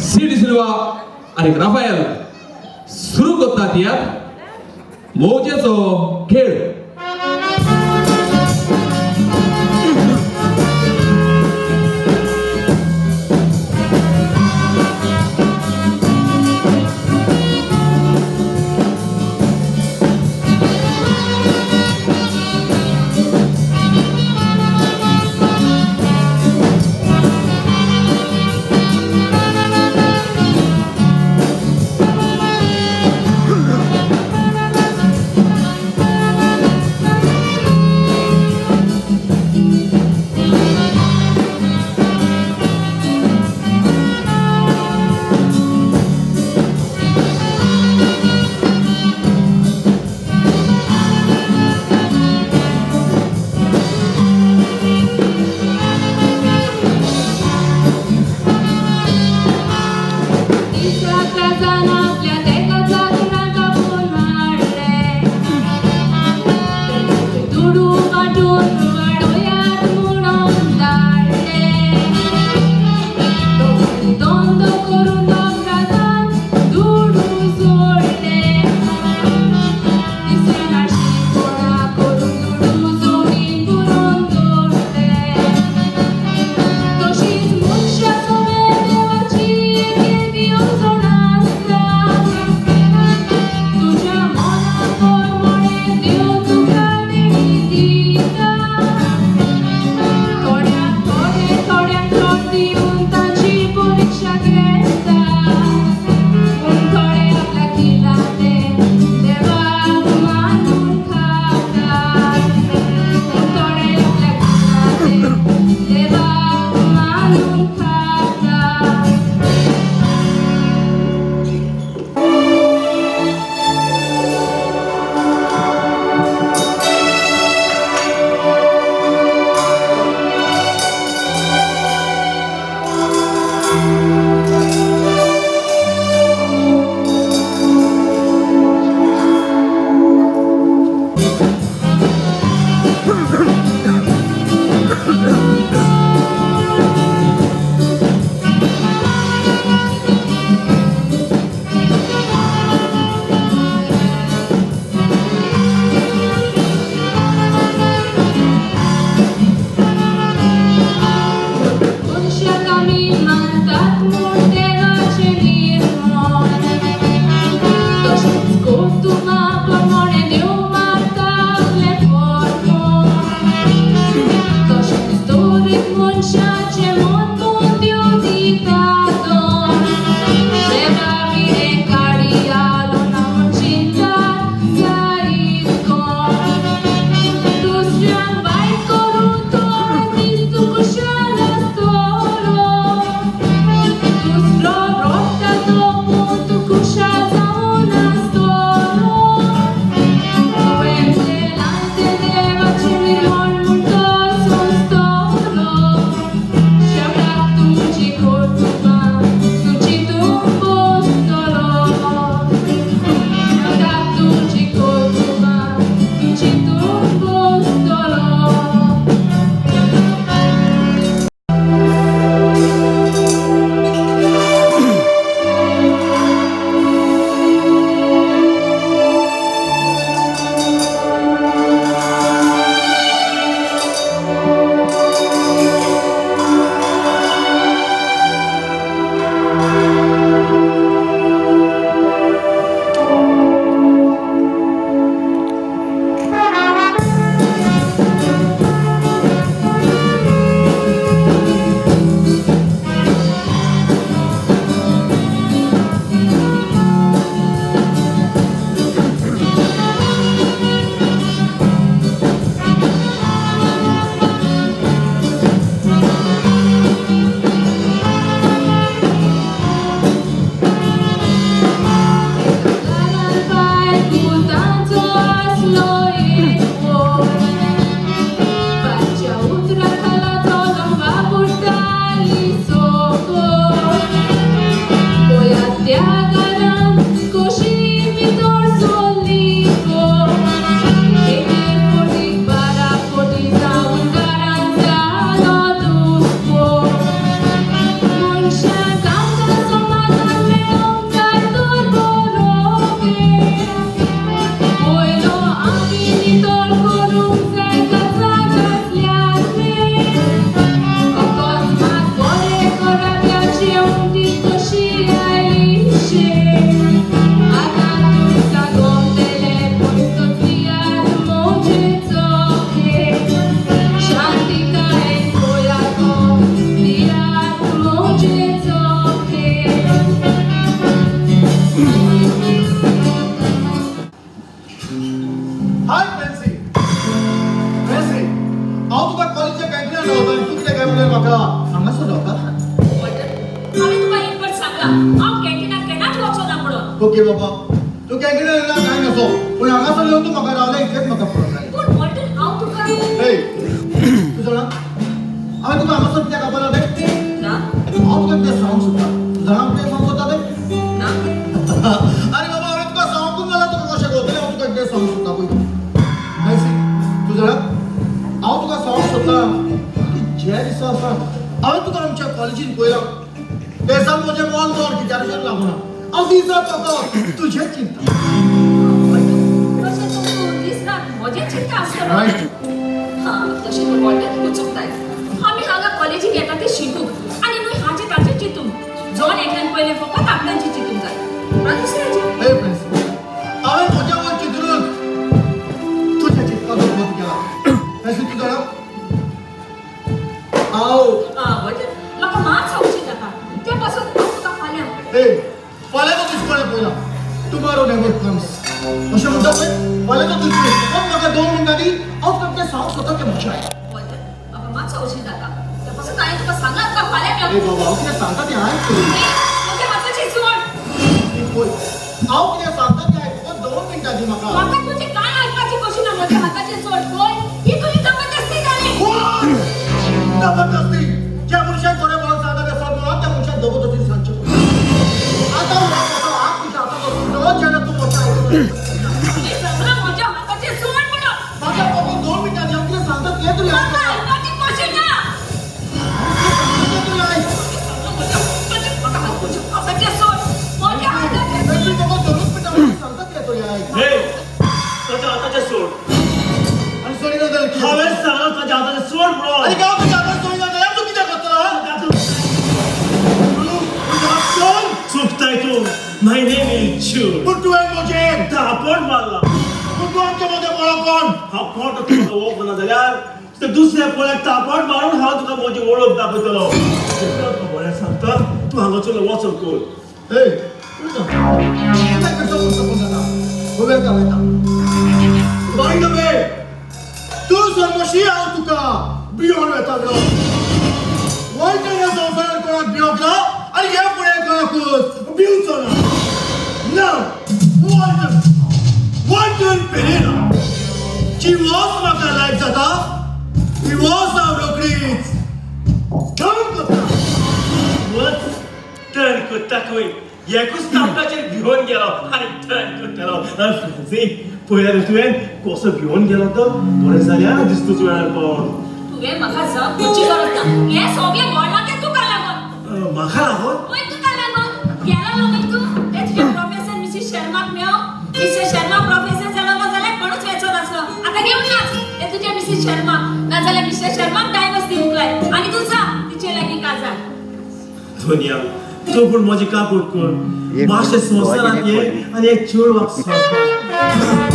CD सिल्वा आणि Rafael सुरू करतात यात मोजेचो खेळ. ओके बाबा तू काय केलं ना काय नसो पण हांगासर येवन तू म्हाका रावला इतलेच म्हाका पळोवंक जाय पूण वॉल्टर हांव तुका ए तू जाणा हांवें तुका हांगासर कित्याक आपयला रे ना हांव तुका कितें सांगूंक सोदता तू जाणा हांव कितें सांगूंक सोदता रे ना अरे बाबा हांवें तुका सांगूंक नाल्यार तुका कशें कळटलें हांव तुका कितें सांगूंक सोदता पळय काय सी तू जाणा हांव तुका सांगूंक सोदता की जे दिसा आसा हांवें तुका आमच्या कॉलेजीन पळयलां ते दिसा म्हजें मन चड कित्याचेर लागूना हांव दिसा फकत तुजें चिंता कशें तूं दीस रात म्हजें चिंता आसतलो रायट हां तशें तूं वॉल्टर तूं चुकताय आमी हांगा कॉलेजीक येता ते शिकूंक आनी न्हय हाचे ताचे चिंतूंक जॉन एकल्यान पयलें फकत आपल्याचें चिंतूंक जाय ना दुसऱ्याचें हे फ्रेंड्स हांवें म्हज्या वर चिंतूनच तुज्या चिंतपाचो बंद केला अशें तूं जाणा हांव वॉल्टर म्हाका मात सांगची जाता ते पासून हांव तुका फाल्यां हे फाल्यांचो दीस कळ्ळें पळयला टुमारो नेवर कम्स अशें म्हणटा पळय फाल्यांचो दीस फकत म्हाका 2 मिनटांनी हांव तुका तें सांगूंक सोदता तें म्हजें आयक वॉल्टर म्हाका मात सांगची जाता ते पासून हांवें तुका सांगलां तुका फाल्यां ए मेळूं बाबा हांव कितें सांगता तें आयक म्हज्या हाताची जोड पळय हांव कितें सांगता तें आयक फकत 2 मिनटांनी म्हाका म्हाका तुजी कांय आयकपाची कशी ना म्हज्या हाताचें जोड पळय ही तुजी जबरदस्ती जाली जबरदस्ती ज्या मनशाक बरें म्हणून सांगता तें सांगता त्या मनशाक जबरदस्ती सांगचें आतां म्हाका हात तुज्या हाताचो सुटलो जेन्ना तूं म्हजें आयकतलें हे सगळं म्हज्या हाताचें जोड म्हणून म्हाका फकत 2 मिनटांनी हांव कितें सांगता तें तरी आयक म्हाका आयकपाची कशी ना तें तरी आयक म्हाका हाताचें जोड म्हज्या हाताचें तें तरी फकत 2 मिनटांनी सांगता तें तरी आयक हे ताच्या हाताचे सोड आनी सोडिना जाल्यार कितें हांवें सांगला ताच्या हाताचे सोड म्हणून आनी गांव तुज्या हातान सोडिना जाल्यार तूं कितें करतलो चुकताय तू माय नेम इज चूड पूण तुवें म्हजें धापण मारला पूण तूं आमच्या मदें पळो कोण हांव कोण तुका वळख ना जाल्यार ते दुसऱ्या कोणाक तापण मारून हांव तुका म्हजी वळख दाखयतलो बरें सांगता तू हांगासर वचप कर हे कित्याक करचो पडटा पूण जाता उबें घालयता बाय द वे तूं सर्मशी हांव तुका भिवून वेतालो वॉल्टराच्या संवसारांत कोणाक भिवंक ना आनी ह्या फुडें कोणाकूच भिवचो ना वॉल्टर पेरेरा जी वॉस म्हाका लायक जाता ती वॉस हांव रोखडीच धरून करता वच टर्न करता खंय एकूच तापकाचेर भिवून गेलो आनी टर्न करतलो फ्रेंड्सी पळयल्यार तुवें कसो भिवून गेलो तो बरें जाल्यार दिसतोच वेळार कोण तुवें म्हाका जप करची गरज ना हें सगळें घडलां तें तुका लागून म्हाका लागून पळय तुका लागून गेलो न्हय तूं ते तुजे प्रोफेसर मिसेस शर्माक मेळो मिसेस शर्मा प्रोफेसर जालो ना जाल्यार कोणूच वेचो नासलो आतां घेवन नाच ते तुजे मिसेस शर्मा ना जाल्यार मिसेस शर्माक डायवर्स दिवंक लाय आनी तूं जा तिचे लागीं काजार दुनिया तू पण माझी कापूट कर मातशें संवसारांत ये आनी एक चेडवाक सांग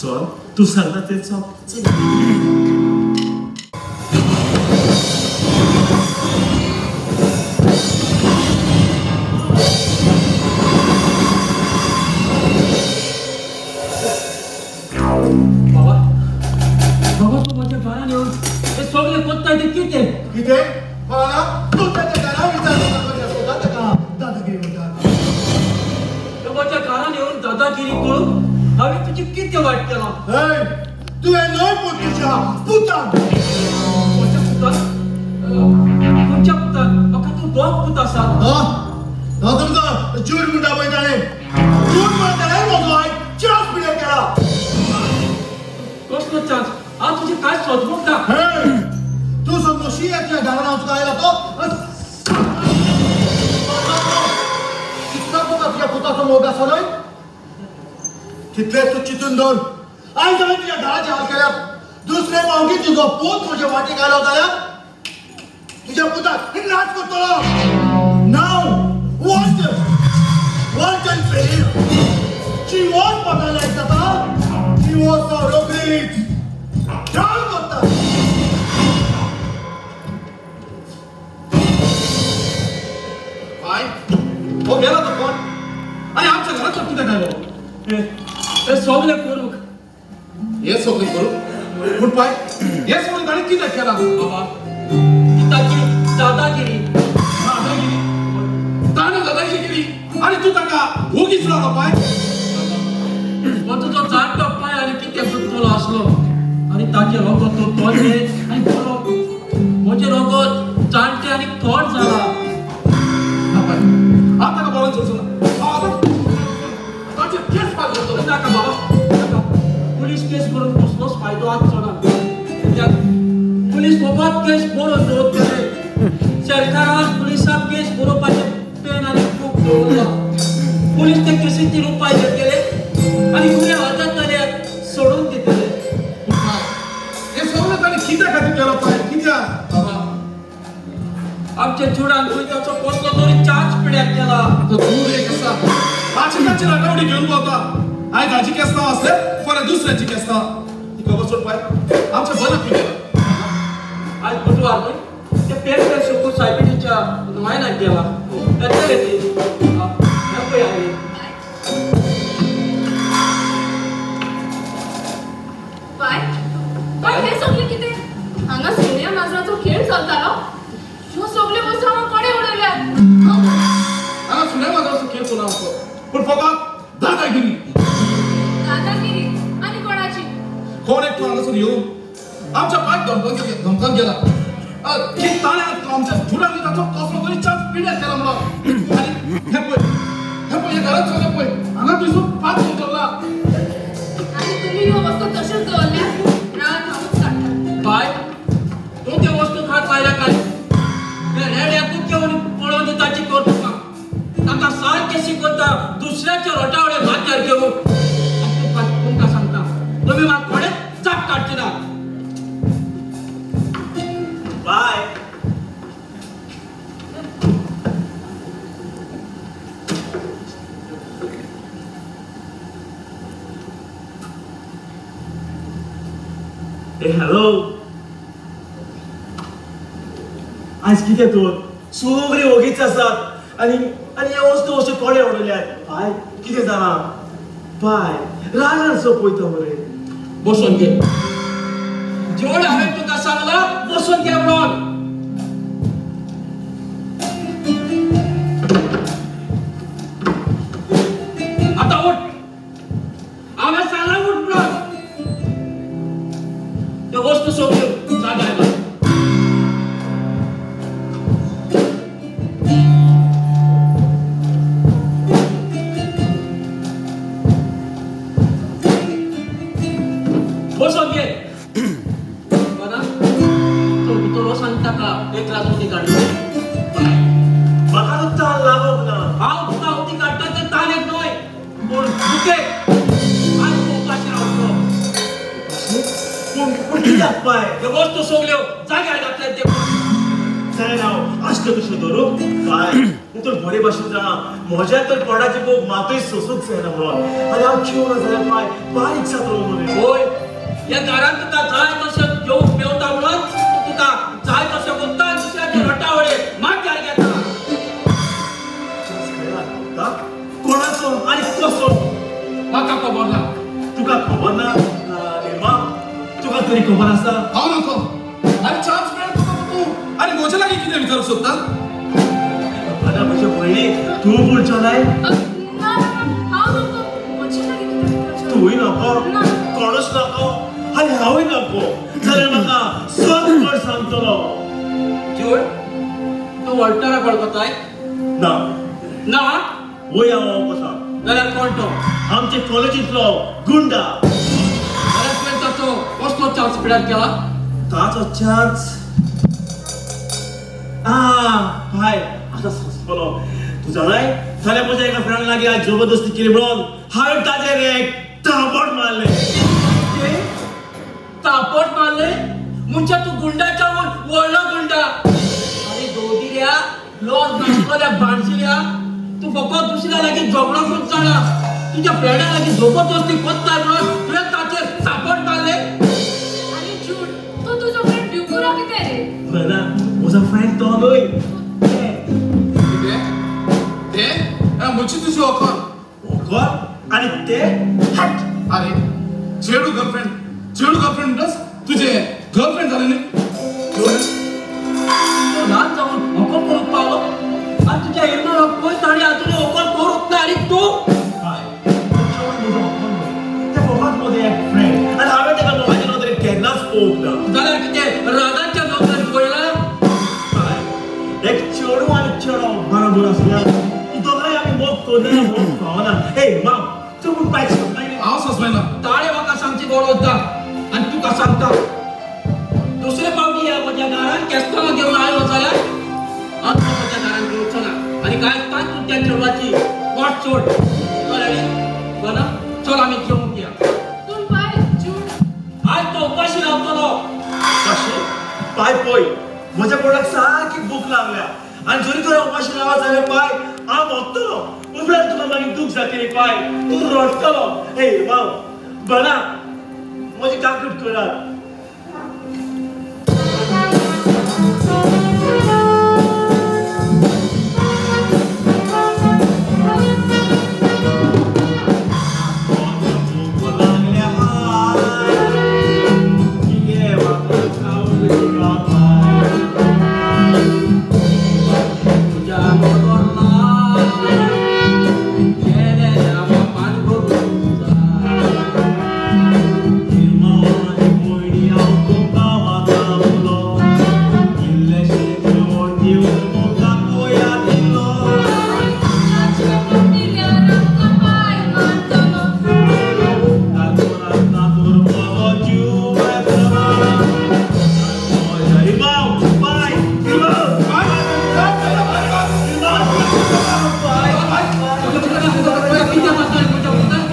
चल तू सांगता तेच सोदता ते कितें किती कोणाला तू त्याच्या घरा विचार का दादागिरी म्हणतात तो माझ्या घरान येऊन दादागिरी करून हांवें तुजी कितें वायट केलां तुवें न्हय पूण तुज्या पुतान म्हज्या पुतान खंयच्या पुतान म्हाका तूं दोग पूत आसात तुमचो जूड म्हणटा पळयताले जूड म्हणटाले म्हजो आयज चान्स पिड्यार केला कसलो चान्स हांव तुजें कांय सोदमूक ना तू समजो शियाच्या घरान हांव तुका आयला तो कितलो पुता तुज्या पुताचो मोग आसा न्हय कितले तूं चिंतून दवर आयज हांवें तुज्या घराचे हाल केल्यात दुसरे पावटी तुजो पूत म्हज्या वाटेक आयलो जाल्यार तुज्या पुताक नाच करतलो नाव wanted failure. She was paralyzed आता. She was so rocked. डाल करता. काय हो गेला तो कोण आणि आमच्या घरात तो किती काय ते सगळे करूंक हे सगळे करू पूण पाय हे सगळे गाडी किती केला बाबा ताची दादागिरी ताणे दादाची केली आणि तू ताका उगीच रावला पाय पण तुजो जाणटो पाय आनी कितें सुटलो आसलो आनी ताचे रगत तो तोडले आनी बरो म्हजे रगत जाणटे आनी थोड जाला हा पाय आता का बोलून चलचो आता ताचे केस पाय करतो नाका बाबा नाका पुलीस केस करून कसलोच फायदो आसचो ना कित्याक पुलीस मोफत केस बरोवन दवरतले सरकारान पुलिसाक केस बरोवपाचें पेन आनी खूब दवरला पुलीस ते केसीचेर उपाय घेतले आनी गुन्हे वळखतले सोडून दितले हे सगळं ताणे कित्या खातीर केलो पाय कित्याक बाबा आमच्या चुडान भुरग्याचो कसलो तरी चार्ज पिड्यार केला तो दूर एक असा पाचकाची राटावडी घेऊन बोलता आयज हाची केस नाव असले फाल्यां दुसऱ्याची केस नाव ती खबर सोड पाय आमच्या बरं पिलेला आज बुधवार न्हय ते पेपर सुकून सायबिणीच्या न्हंयेक गेला येतले ती हे पळय आमी बाय हे सगळे कितें हांगा सोनिया नाजराचो खेळ चलतालो ह्यो सगळे वस्तू हांव कोणे उडयल्यात हांगा सुण्या मागाचो खेळ कोणा असतो पूण फकत दादागिरी दादागिरी आणि कोणाची कोण एकटो हांगासर येवन आमच्या पाय धमकान गेला की ताणे आमच्या फुडार ताचो कसलो तरी चान्स पिड्यार केला म्हणून आणि हे पळय हे घरात चलले पळय हांगा तुजो पाय उतरला आणि तुम्ही ह्यो वस्तू तश्योच दवरल्या रात हांवूच काडटा बाय तू ते वस्तू खात लायल्या काय ते रेड्याकूच घेवन पळोवन दिताची कर तुका ताका सारकें शिकवता दुसऱ्याचे रोटावडे माथ्यार घेवन तुमकां सांगता तुम्ही म्हाका कोणेच चाप काडचे ना बाय हॅलो आज कितें तर सगळे ओगीच आसात आणि ह्या वस्तू अश्यो कोणे उडयल्यात बाय कितें जालां बाय रागान सोपयता मरे बसून घे जेवढे हांवें तुका सांगला बसून घे म्हणून आता उठ हांवें सांगला उठ म्हणून त्यो वस्तू सगळ्यो जाग्यार घाल बसून घे बना तो भितर सांगता का एक रात काढली म्हाका तो ताण लागोक ना हांव तुका उती काडटा ते ताणेक न्हय पूण तुके आनी पोवपाचें रावलो पूण कित्याक बाय ह्यो वस्तू सगळ्यो जाग्यार घातल्यात ते जायना हांव आश्क तशें धरूं बाय पूण तर बरे भाशेन जाणा म्हज्या तर तोंडाची बोग मातूय सोसूंक जायना म्हणून आनी हांव चिवना जाल्यार बाय बारीक जातलो मरे होय ह्या घरांत तुका जाय तशें घेवंक मेवता म्हणून तुका जाय तशें कोत्ता दुसऱ्याचे रटावळे माथ्यार घेता कोणाचो आनी कसो म्हाका खबर ना तुका खबर ना निर्मा तुका तरी खबर आसा हांव नको आनी चान्स मेळत कितें विचारूंक सोदता बना म्हणजे पयली तू बोलचो नाही ना हांव नको म्हजी लागीं कितें तूय नको ना. कोणूच नको आनी हांवूय नको जाल्यार म्हाका सगळं सांगतलो जूड तू वॉल्टरा वळखताय ना ना वया हो कसा जाल्यार कोण तो आमचे कॉलेजींतलो गुंडा जाल्यार तुवें ताचो कसलो चान्स पिड्यार केला ताचो चान्स भाय आता सांगलो तू जाणाय जाल्यार म्हज्या एका फ्रेंड लागीं आज जबरदस्ती केली म्हणून हांवें ताचेर एक ताबड मारले तापट मारले म्हणजे तू गुंडाच्या व्हडलो गुंडा अरे दोदिल्या लॉज नासलेल्या बाणशिल्या तू फकत दुसऱ्या लागीं झगडो करून जाणा तुझ्या फ्रेंडा लागीं जबरदस्ती कोत्ताय म्हणून तुवें ताचेर तापट मारले आनी जूड तू तुजो फ्रेंड ड्युकुरा कितें रे बना म्हजो फ्रेंड तो न्हय ते म्हजी तुजी ओकन ओकर आनी ते हट अरे चेडू गर्लफ्रेंड प्लस तुझे गर्लफ्रेंड झाले न्ही तू ल्हान जावन होको करूंक पावलो आनी तुज्या येवनो पळय ताणी आजूनय होको करूंक ना आनी तूं हाय म्हजो ओकर न्हय ते फकत म्हजो एक फ्रेंड आनी हांवें ताका मोबायलाचेर नदरेक केन्नाच पळोवंक ना जाल्यार कितें रागांच्या नोकरेन पळयला एक चेडू आनी चेडो बरोबर आसल्यार दोगांय आमी मोग करूना मोग पावना हे माव तूं म्हूण पायक सांगता हांव सस्पेंड ताळे म्हाका सांगची गोड वता आनी तुका सांगता दुसरे फावटी ह्या म्हज्या घरान केस्तांवां घेवन आयलो जाल्यार हांव तुका म्हज्या घरान घेवचो ना आनी कांय तांच तूं त्या चेडवाची वाट सोड चल आनी बना चल आमी जेवूंक या पूण बाय जूड आज तो उपाशी रावतलो कशें पाय पळय म्हज्या पोटाक सारकी भूक लागल्या आनी जरी तर उपाशी रावत जाल्यार पाय हांव भोगतलो उपरांत तुका मागीर दूख जातली पाय तूं रडटलो हे माव बना म्हजी काकूट करात तुझ्या बरोबर गेलेल्या बापान बरोबर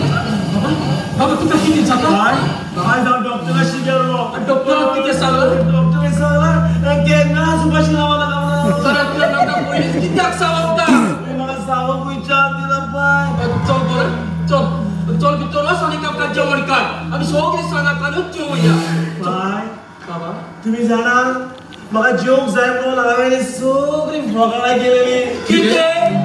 बाबा तुका किती जाता काय जाऊन डॉक्टराशी गेलो डॉक्टराक किती सांगलं डॉक्टरांनी सांगला केन्नाच उपाशी रावला लागला जरा तुला नका पयलींच कित्याक सांगता म्हाका सांगूंक विचार दिला पाय चल बरं चल भितर वच आनी आमकां जेवण काड आमी सगळीं सांगाकानूच जेवया पाय बाबा तुम्ही जाणार म्हाका जेवंक जाय म्हणून हांवें सगळी फकाणां केलेली कितें